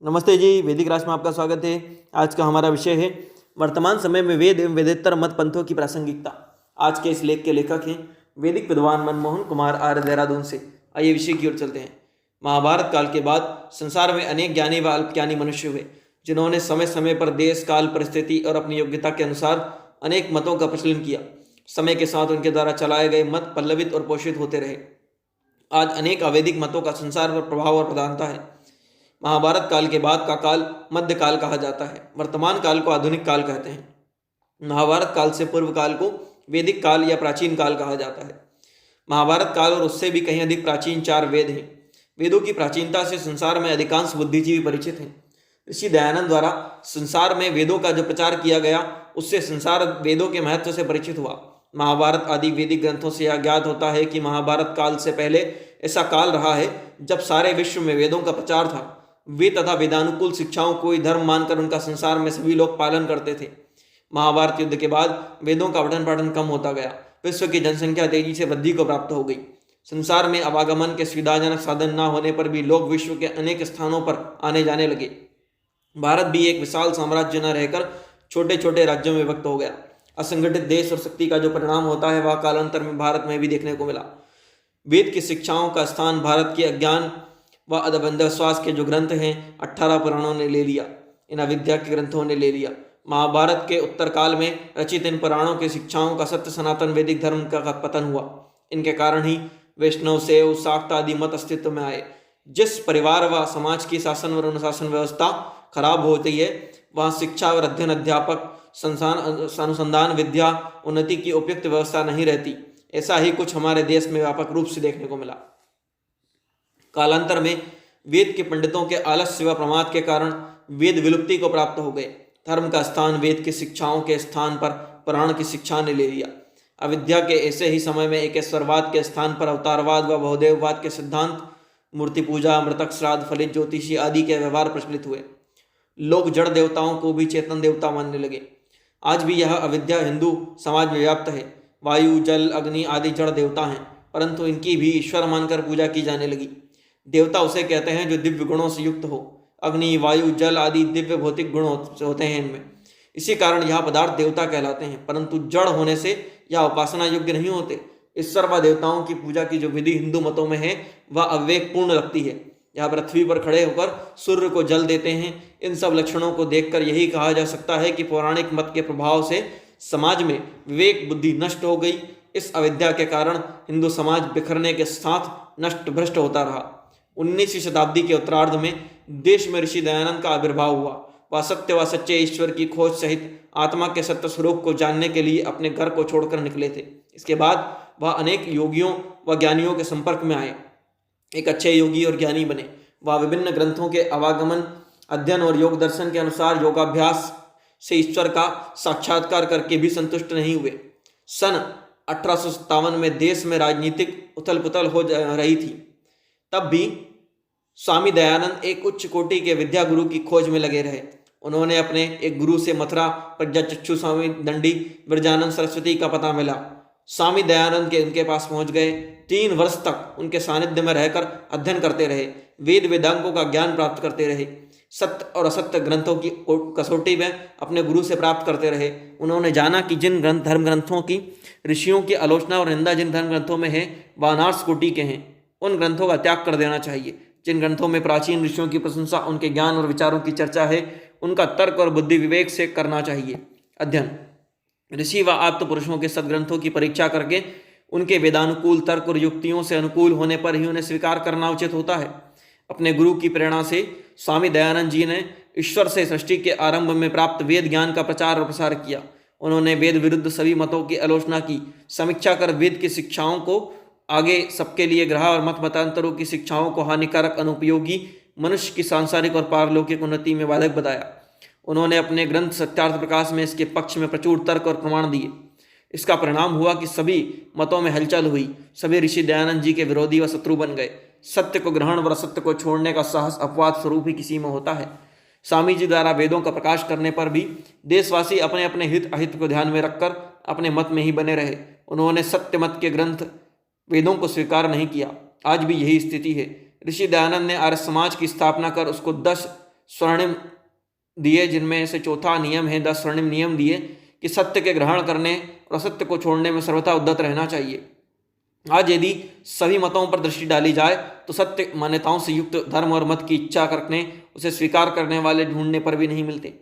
नमस्ते जी, वैदिक राज में आपका स्वागत है। आज का हमारा विषय है वर्तमान समय में वेद एवं वेदेतर मत पंथों की प्रासंगिकता। आज के इस लेख के लेखक हैं वैदिक विद्वान मनमोहन कुमार आर्य, देहरादून से। आइए विषय की ओर चलते हैं। महाभारत काल के बाद संसार में अनेक ज्ञानी व अल्पज्ञानी मनुष्य हुए, जिन्होंने समय समय पर देश काल परिस्थिति और अपनी योग्यता के अनुसार अनेक मतों का प्रचलन किया। समय के साथ उनके द्वारा चलाए गए मत पल्लवित और पोषित होते रहे। आज अनेक अवैदिक मतों का संसार पर प्रभाव और प्रधानता है। महाभारत काल के बाद का काल मध्य काल कहा जाता है। वर्तमान काल को आधुनिक काल कहते हैं। महाभारत काल से पूर्व काल को वैदिक काल या प्राचीन काल कहा जाता है। महाभारत काल और उससे भी कहीं अधिक प्राचीन 4 वेद हैं। वेदों की प्राचीनता से संसार में अधिकांश बुद्धिजीवी परिचित हैं। ऋषि दयानंद द्वारा संसार में वेदों का जो प्रचार किया गया, उससे संसार वेदों के महत्व से परिचित हुआ। महाभारत आदि वैदिक ग्रंथों से यह ज्ञात होता है कि महाभारत काल से पहले ऐसा काल रहा है जब सारे विश्व में वेदों का प्रचार था। वेद तथा वेदानुकूल शिक्षाओं को ही धर्म मानकर उनका संसार में सभी लोग पालन करते थे। महाभारत युद्ध के बाद वेदों का पठन पाठन कम होता गया। विश्व की जनसंख्या तेजी से वृद्धि को प्राप्त हो गई। संसार में आवागमन के सुविधाजनक साधन न होने पर भी लोग विश्व के अनेक स्थानों पर आने जाने लगे। भारत भी एक विशाल साम्राज्य न रहकर छोटे छोटे राज्यों में विभक्त हो गया। असंगठित देश और शक्ति का जो परिणाम होता है, वह कालांतर में भारत में भी देखने को मिला। वेद की शिक्षाओं का स्थान भारत के अज्ञान व अंधविश्वास के जो ग्रंथ हैं 18 पुराणों ने ले लिया। इन अविद्या के ग्रंथों ने ले लिया। महाभारत के उत्तर काल में रचित इन पुराणों की शिक्षाओं का सत्य सनातन वैदिक धर्म का पतन हुआ। इनके कारण ही वैष्णव, शैव, शाक्त आदि मत अस्तित्व में आए। जिस परिवार व समाज की शासन और अनुशासन व्यवस्था खराब होती है, वहाँ शिक्षा और अध्ययन, अध्यापक, अनुसंधान, विद्या, उन्नति की उपयुक्त व्यवस्था नहीं रहती। ऐसा ही कुछ हमारे देश में व्यापक रूप से देखने को मिला। कालांतर में वेद के पंडितों के आलस्य व प्रमाद के कारण वेद विलुप्ति को प्राप्त हो गए। धर्म का स्थान वेद की शिक्षाओं के स्थान पर पुराण की शिक्षा ने ले लिया। अविद्या के ऐसे ही समय में एकेश्वरवाद के स्थान पर अवतारवाद व बहुदेववाद के सिद्धांत, मूर्ति पूजा, मृतक श्राद्ध, फलित ज्योतिषी आदि के व्यवहार प्रचलित हुए। लोग जड़ देवताओं को भी चेतन देवता मानने लगे। आज भी यह अविद्या हिंदू समाज में व्याप्त है। वायु, जल, अग्नि आदि जड़ देवता हैं, परंतु इनकी भी ईश्वर मानकर पूजा की जाने लगी। देवता उसे कहते हैं जो दिव्य गुणों से युक्त हो। अग्नि, वायु, जल आदि दिव्य भौतिक गुण होते हैं इनमें। इसी कारण यह पदार्थ देवता कहलाते हैं, परंतु जड़ होने से यह उपासना योग्य नहीं होते। ईश्वर व देवताओं की पूजा की जो विधि हिंदू मतों में है, वह अविवेकपूर्ण लगती है। यह पृथ्वी पर खड़े होकर सूर्य को जल देते हैं। इन सब लक्षणों को देखकर यही कहा जा सकता है कि पौराणिक मत के प्रभाव से समाज में विवेक बुद्धि नष्ट हो गई। इस अविद्या के कारण हिंदू समाज बिखरने के साथ नष्ट भ्रष्ट होता रहा। 19वीं शताब्दी के उत्तरार्ध में देश में ऋषि दयानंद का आविर्भाव हुआ। वह सत्य व सच्चे ईश्वर की खोज सहित आत्मा के सत्य स्वरूप को जानने के लिए अपने घर को छोड़कर निकले थे। इसके बाद वह अनेक योगियों व ज्ञानियों के संपर्क में आए, एक अच्छे योगी और ज्ञानी बने। वह विभिन्न ग्रंथों के आवागमन, अध्ययन और योग दर्शन के अनुसार योगाभ्यास से ईश्वर का साक्षात्कार करके भी संतुष्ट नहीं हुए। सन 1857 में देश में राजनीतिक उथल पुथल हो रही थी। तब भी स्वामी दयानंद एक उच्च कोटि के विद्या गुरु की खोज में लगे रहे। उन्होंने अपने एक गुरु से मथुरा प्रज्ञाचक्षु स्वामी दंडी ब्रजानंद सरस्वती का पता मिला। स्वामी दयानंद के उनके पास पहुंच गए। 3 वर्ष तक उनके सानिध्य में रहकर अध्ययन करते रहे। वेद वेदांगों का ज्ञान प्राप्त करते रहे। सत्य और असत्य ग्रंथों की कसौटी में अपने गुरु से प्राप्त करते रहे। उन्होंने जाना कि जिन धर्म ग्रंथों की ऋषियों की आलोचना और निंदा जिन धर्म ग्रंथों में है, वह अनार्स कोटि के हैं। उन ग्रंथों का त्याग कर देना चाहिए। जिन ग्रंथों में प्राचीन ऋषियों की प्रशंसा, उनके ज्ञान और विचारों की चर्चा है, उनका तर्क और बुद्धि विवेक से करना चाहिए। अध्ययन ऋषि व आप्त पुरुषों के सदग्रंथों की परीक्षा करके उनके वेदानुकूल तर्क और युक्तियों से अनुकूल होने पर ही उन्हें स्वीकार करना उचित होता है। अपने गुरु की प्रेरणा से स्वामी दयानंद जी ने ईश्वर से सृष्टि के आरंभ में प्राप्त वेद ज्ञान का प्रचार और प्रसार किया। उन्होंने वेद विरुद्ध सभी मतों की आलोचना की, समीक्षा कर वेद की शिक्षाओं को आगे सबके लिए ग्रह और मत मतांतरों की शिक्षाओं को हानिकारक, अनुपयोगी, मनुष्य की सांसारिक और पारलौकिक उन्नति में बाधक बताया। उन्होंने अपने ग्रंथ सत्यार्थ प्रकाश में इसके पक्ष में प्रचुर तर्क और प्रमाण दिए। इसका परिणाम हुआ कि सभी मतों में हलचल हुई। सभी ऋषि दयानंद जी के विरोधी व शत्रु बन गए। सत्य को ग्रहण व असत्य को छोड़ने का साहस अपवाद स्वरूप ही किसी में होता है। स्वामी जी द्वारा वेदों का प्रकाश करने पर भी देशवासी अपने अपने हित अहित को ध्यान में रखकर अपने मत में ही बने रहे। उन्होंने सत्य मत के ग्रंथ वेदों को स्वीकार नहीं किया। आज भी यही स्थिति है। ऋषि दयानंद ने आर्य समाज की स्थापना कर उसको 10 स्वर्णिम दिए, जिनमें से चौथा नियम है 10 स्वर्णिम नियम दिए कि सत्य के ग्रहण करने और असत्य को छोड़ने में सर्वथा उद्यत रहना चाहिए। आज यदि सभी मतों पर दृष्टि डाली जाए तो सत्य मान्यताओं से युक्त धर्म और मत की इच्छा करने, उसे स्वीकार करने वाले ढूंढने पर भी नहीं मिलते।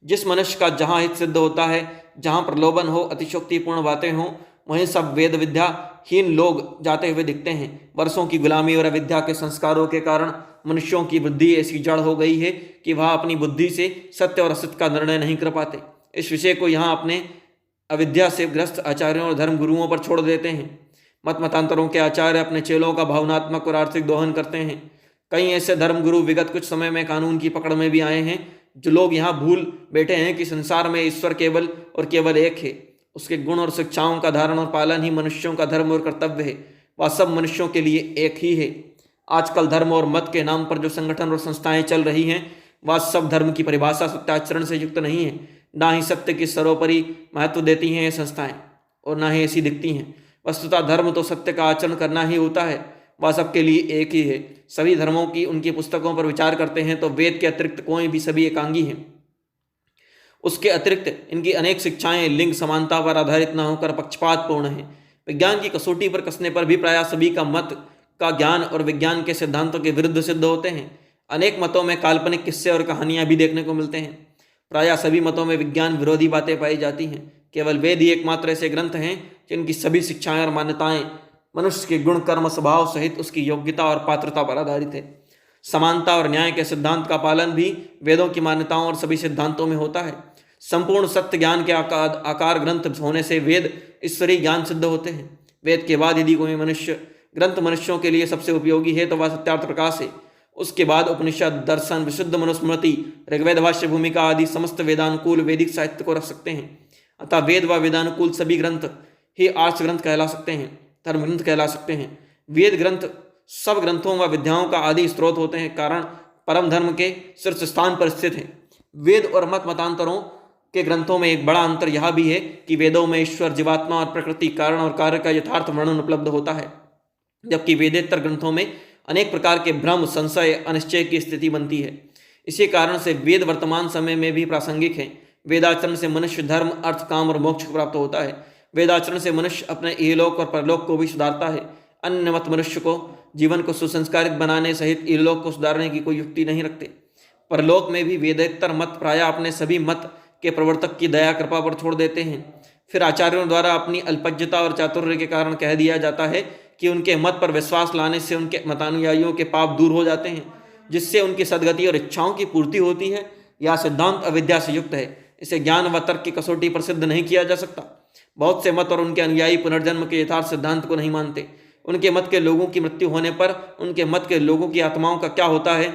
जिस मनुष्य का जहाँ हित सिद्ध होता है, जहाँ प्रलोभन हो, अतिशोक्तिपूर्ण बातें हों, वहीं सब वेद विद्याहीन लोग जाते हुए दिखते हैं। वर्षों की गुलामी और अविद्या के संस्कारों के कारण मनुष्यों की बुद्धि ऐसी जड़ हो गई है कि वह अपनी बुद्धि से सत्य और असत्य का निर्णय नहीं कर पाते। इस विषय को यहाँ अपने अविद्या से ग्रस्त आचार्यों और धर्म गुरुओं पर छोड़ देते हैं। मत मतांतरों के आचार्य अपने चेलों का भावनात्मक और आर्थिक दोहन करते हैं। कई ऐसे धर्म गुरु विगत कुछ समय में कानून की पकड़ में भी आए हैं। जो लोग यहाँ भूल बैठे हैं कि संसार में ईश्वर केवल और केवल एक है, उसके गुण और शिक्षाओं का धारण और पालन ही मनुष्यों का धर्म और कर्तव्य है। वह सब मनुष्यों के लिए एक ही है। आजकल धर्म और मत के नाम पर जो संगठन और संस्थाएं चल रही हैं, वह सब धर्म की परिभाषा सत्याचरण से युक्त नहीं है। ना ही सत्य की सर्वोपरि महत्व देती हैं ये संस्थाएं, और ना ही ऐसी दिखती हैं। वस्तुतः धर्म तो सत्य का आचरण करना ही होता है। वह सबके लिए एक ही है। सभी धर्मों की उनकी पुस्तकों पर विचार करते हैं तो वेद के अतिरिक्त कोई भी सभी एकांगी हैं। उसके अतिरिक्त इनकी अनेक शिक्षाएं लिंग समानता पर आधारित न होकर पक्षपातपूर्ण हैं। विज्ञान की कसौटी पर कसने पर भी प्रायः सभी का मत का ज्ञान और विज्ञान के सिद्धांतों के विरुद्ध सिद्ध होते हैं। अनेक मतों में काल्पनिक किस्से और कहानियां भी देखने को मिलते हैं। प्रायः सभी मतों में विज्ञान विरोधी बातें पाई जाती हैं। केवल वेद ही एकमात्र ऐसे ग्रंथ हैं जिनकी सभी शिक्षाएं और मान्यताएं मनुष्य के गुण कर्म स्वभाव सहित उसकी योग्यता और पात्रता पर आधारित है। समानता और न्याय के सिद्धांत का पालन भी वेदों की मान्यताओं और सभी सिद्धांतों में होता है। संपूर्ण सत्य ज्ञान के आकार ग्रंथ होने से वेद ईश्वरीय ज्ञान सिद्ध होते हैं। वेद के बाद यदि कोई ग्रंथ मनुष्यों के लिए सबसे उपयोगी है तो वह सत्यार्थ प्रकाश है। उसके बाद उपनिषद, दर्शन, विशुद्ध मनुस्मृति, ऋग्वेद भाष्य भूमिका आदि समस्त वेदानुकूल वैदिक साहित्य को रख सकते हैं। अतः वेद व वेदानुकूल सभी ग्रंथ ही आर्ष ग्रंथ कहला सकते हैं, धर्म ग्रंथ कहला सकते हैं। वेद ग्रंथ सब ग्रंथों व विद्याओं का आदि स्रोत होते हैं, कारण परम धर्म के शीर्ष स्थान पर स्थित हैं। वेद और मत मतांतरों के ग्रंथों में एक बड़ा अंतर यह भी है कि वेदों में ईश्वर, जीवात्मा और प्रकृति, कारण और कार्य का यथार्थ वर्णन उपलब्ध होता है, जबकि वेदेतर ग्रंथों में अनेक प्रकार के भ्रम, संशय, अनिश्चय की स्थिति बनती है। इसी कारण से वेद वर्तमान समय में भी प्रासंगिक है। वेदाचरण से मनुष्य धर्म, अर्थ, काम और मोक्ष को प्राप्त होता है। वेदाचरण से मनुष्य अपने इहलोक और परलोक को भी सुधारता है। अन्य मत मनुष्य को जीवन को सुसंस्कारित बनाने सहित इहलोक को सुधारने की कोई युक्ति नहीं रखते। परलोक में भी वेदेतर मत प्रायः अपने सभी मत के प्रवर्तक की दया कृपा पर छोड़ देते हैं। फिर आचार्यों द्वारा अपनी अल्पज्ञता और चातुर्य के कारण कह दिया जाता है कि उनके मत पर विश्वास लाने से उनके मतानुयायियों के पाप दूर हो जाते हैं, जिससे उनकी सद्गति और इच्छाओं की पूर्ति होती है। यह सिद्धांत अविद्या से युक्त है। इसे ज्ञान व तर्क की कसौटी पर सिद्ध नहीं किया जा सकता। बहुत से मत और उनके अनुयायी पुनर्जन्म के यथार्थ सिद्धांत को नहीं मानते। उनके मत के लोगों की मृत्यु होने पर उनके मत के लोगों की आत्माओं का क्या होता है,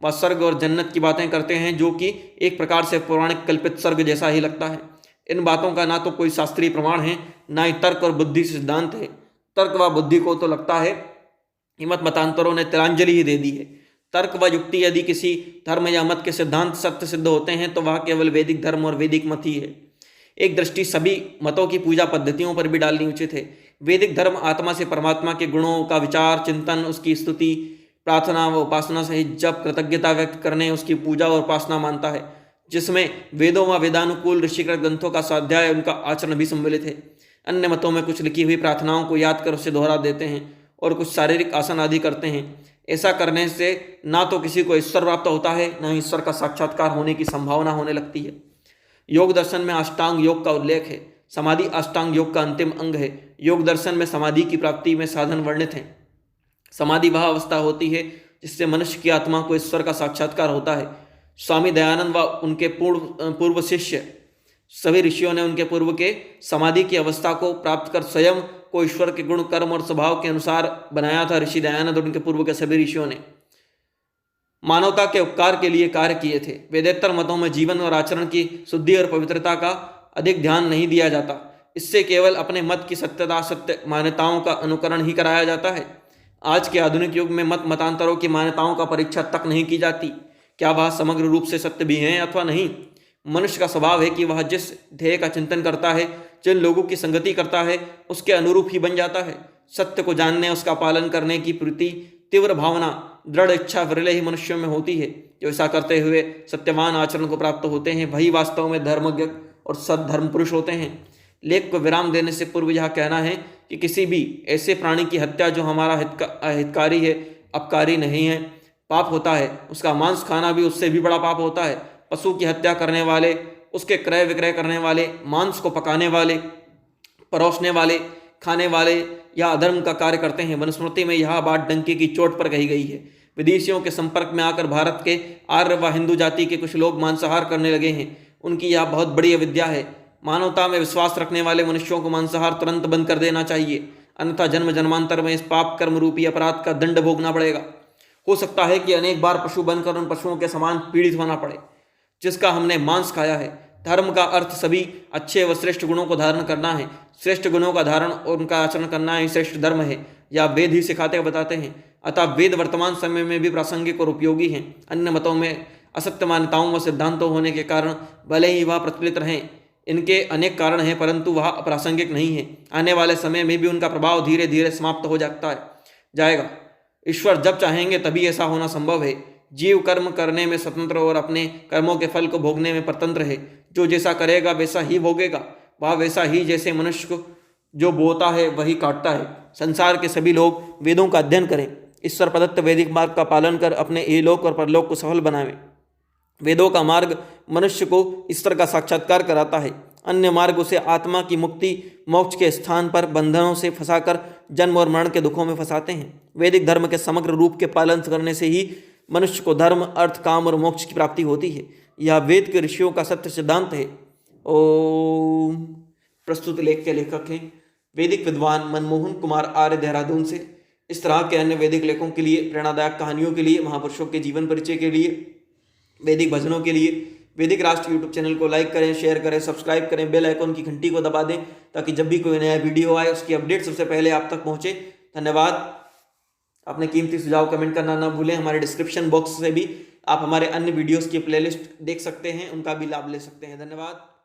वह स्वर्ग और जन्नत की बातें करते हैं, जो कि एक प्रकार से पौराणिक कल्पित स्वर्ग जैसा ही लगता है। इन बातों का ना तो कोई शास्त्रीय प्रमाण है, ना ही तर्क और बुद्धि सिद्धांत है। तर्क व बुद्धि को तो लगता है कि मत मतांतरों ने तिलांजलि ही दे दी है। तर्क व युक्ति यदि किसी धर्म या मत के सिद्धांत सत्य सिद्ध होते हैं तो वह केवल वैदिक धर्म और वैदिक मत ही है। एक दृष्टि सभी मतों की पूजा पद्धतियों पर भी डालनी उचित है। वैदिक धर्म आत्मा से परमात्मा के गुणों का विचार, चिंतन, उसकी स्तुति, प्रार्थना व उपासना सहित जब कृतज्ञता व्यक्त करने उसकी पूजा और उपासना मानता है, जिसमें वेदों व वेदानुकूल ऋषिकृत ग्रंथों का स्वाध्याय, उनका आचरण भी सम्मिलित है। अन्य मतों में कुछ लिखी हुई प्रार्थनाओं को याद कर उसे दोहरा देते हैं और कुछ शारीरिक आसन आदि करते हैं। ऐसा करने से ना तो किसी को ईश्वर प्राप्त होता है, न ही ईश्वर का साक्षात्कार होने की संभावना होने लगती है। योग दर्शन में अष्टांग योग का उल्लेख है। समाधि अष्टांग योग का अंतिम अंग है। योग दर्शन में समाधि की प्राप्ति में साधन वर्णित हैं। समाधि वह अवस्था होती है जिससे मनुष्य की आत्मा को ईश्वर का साक्षात्कार होता है। स्वामी दयानंद व उनके पूर्व शिष्य सभी ऋषियों ने उनके पूर्व के समाधि की अवस्था को प्राप्त कर स्वयं को ईश्वर के गुण, कर्म और स्वभाव के अनुसार बनाया था। ऋषि दयानंद और उनके पूर्व के सभी ऋषियों ने मानवता के उपकार के लिए कार्य किए थे। वेदेतर मतों में जीवन और आचरण की शुद्धि और पवित्रता का अधिक ध्यान नहीं दिया जाता। इससे केवल अपने मत की सत्यता, सत्य मान्यताओं का अनुकरण ही कराया जाता है। आज के आधुनिक युग में मत मतांतरों की मान्यताओं का परीक्षा तक नहीं की जाती, क्या वह समग्र रूप से सत्य भी हैं अथवा नहीं। मनुष्य का स्वभाव है कि वह जिस ध्येय का चिंतन करता है, जिन लोगों की संगति करता है, उसके अनुरूप ही बन जाता है। सत्य को जानने, उसका पालन करने की प्रवृत्ति तीव्र भावना, दृढ़ इच्छा विरले ही मनुष्यों में होती है। जो ऐसा करते हुए सत्यवान आचरण को प्राप्त होते हैं, वही वास्तव में धर्मज्ञ और सद्धर्म पुरुष होते हैं। लेख को विराम देने से पूर्व यह कहना है कि किसी भी ऐसे प्राणी की हत्या जो हमारा हितकारी है, अपकारी नहीं है, पाप होता है। उसका मांस खाना भी उससे भी बड़ा पाप होता है। पशु की हत्या करने वाले, उसके क्रय विक्रय करने वाले, मांस को पकाने वाले, परोसने वाले, खाने वाले या अधर्म का कार्य करते हैं। मनुस्मृति में यह बात डंके की चोट पर कही गई है। विदेशियों के संपर्क में आकर भारत के आर्य व हिंदू जाति के कुछ लोग मांसाहार करने लगे हैं। उनकी यह बहुत बड़ी अविद्या है। मानवता में विश्वास रखने वाले मनुष्यों को मांसाहार तुरंत बंद कर देना चाहिए, अन्यथा जन्म जन्मांतर में इस पाप कर्म रूपी अपराध का दंड भोगना पड़ेगा। हो सकता है कि अनेक बार पशु बनकर उन पशुओं के समान पीड़ित होना पड़े जिसका हमने मांस खाया है। धर्म का अर्थ सभी अच्छे व श्रेष्ठ गुणों को धारण करना है। श्रेष्ठ गुणों का धारण और उनका आचरण करना ही श्रेष्ठ धर्म है, या वेद ही सिखाते बताते हैं। अतः वेद वर्तमान समय में भी प्रासंगिक और उपयोगी हैं। अन्य मतों में असत्य मान्यताओं व सिद्धांतों होने के कारण भले ही वह प्रचलित रहें, इनके अनेक कारण हैं, परंतु वह अप्रासंगिक नहीं है। आने वाले समय में भी उनका प्रभाव धीरे धीरे समाप्त हो जाएगा। ईश्वर जब चाहेंगे तभी ऐसा होना संभव है। जीव कर्म करने में स्वतंत्र और अपने कर्मों के फल को भोगने में परतंत्र है। जो जैसा करेगा वैसा ही भोगेगा। वह वैसा ही जैसे मनुष्य को जो बोता है वही काटता है। संसार के सभी लोग वेदों का अध्ययन करें, ईश्वर प्रदत्त वैदिक मार्ग का पालन कर अपने इहलोक और परलोक को सफल बनावें। वेदों का मार्ग मनुष्य को ईश्वर का साक्षात्कार कराता है। अन्य मार्ग उसे आत्मा की मुक्ति मोक्ष के स्थान पर बंधनों से फंसाकर जन्म और मरण के दुखों में फंसाते हैं। वैदिक धर्म के समग्र रूप के पालन करने से ही मनुष्य को धर्म, अर्थ, काम और मोक्ष की प्राप्ति होती है। यह वेद के ऋषियों का सत्य सिद्धांत है। ओम। प्रस्तुत लेख के लेखक हैं वैदिक विद्वान मनमोहन कुमार आर्य, देहरादून से। इस तरह के अन्य वैदिक लेखों के लिए, प्रेरणादायक कहानियों के लिए, महापुरुषों के जीवन परिचय के लिए, वैदिक भजनों के लिए वैदिक राष्ट्र यूट्यूब चैनल को लाइक करें, शेयर करें, सब्सक्राइब करें, बेल आइकॉन की घंटी को दबा दें ताकि जब भी कोई नया वीडियो आए उसकी अपडेट सबसे पहले आप तक पहुंचे। धन्यवाद। अपने कीमती सुझाव कमेंट करना ना भूलें। हमारे डिस्क्रिप्शन बॉक्स से भी आप हमारे अन्य वीडियोस की प्लेलिस्ट देख सकते हैं, उनका भी लाभ ले सकते हैं। धन्यवाद।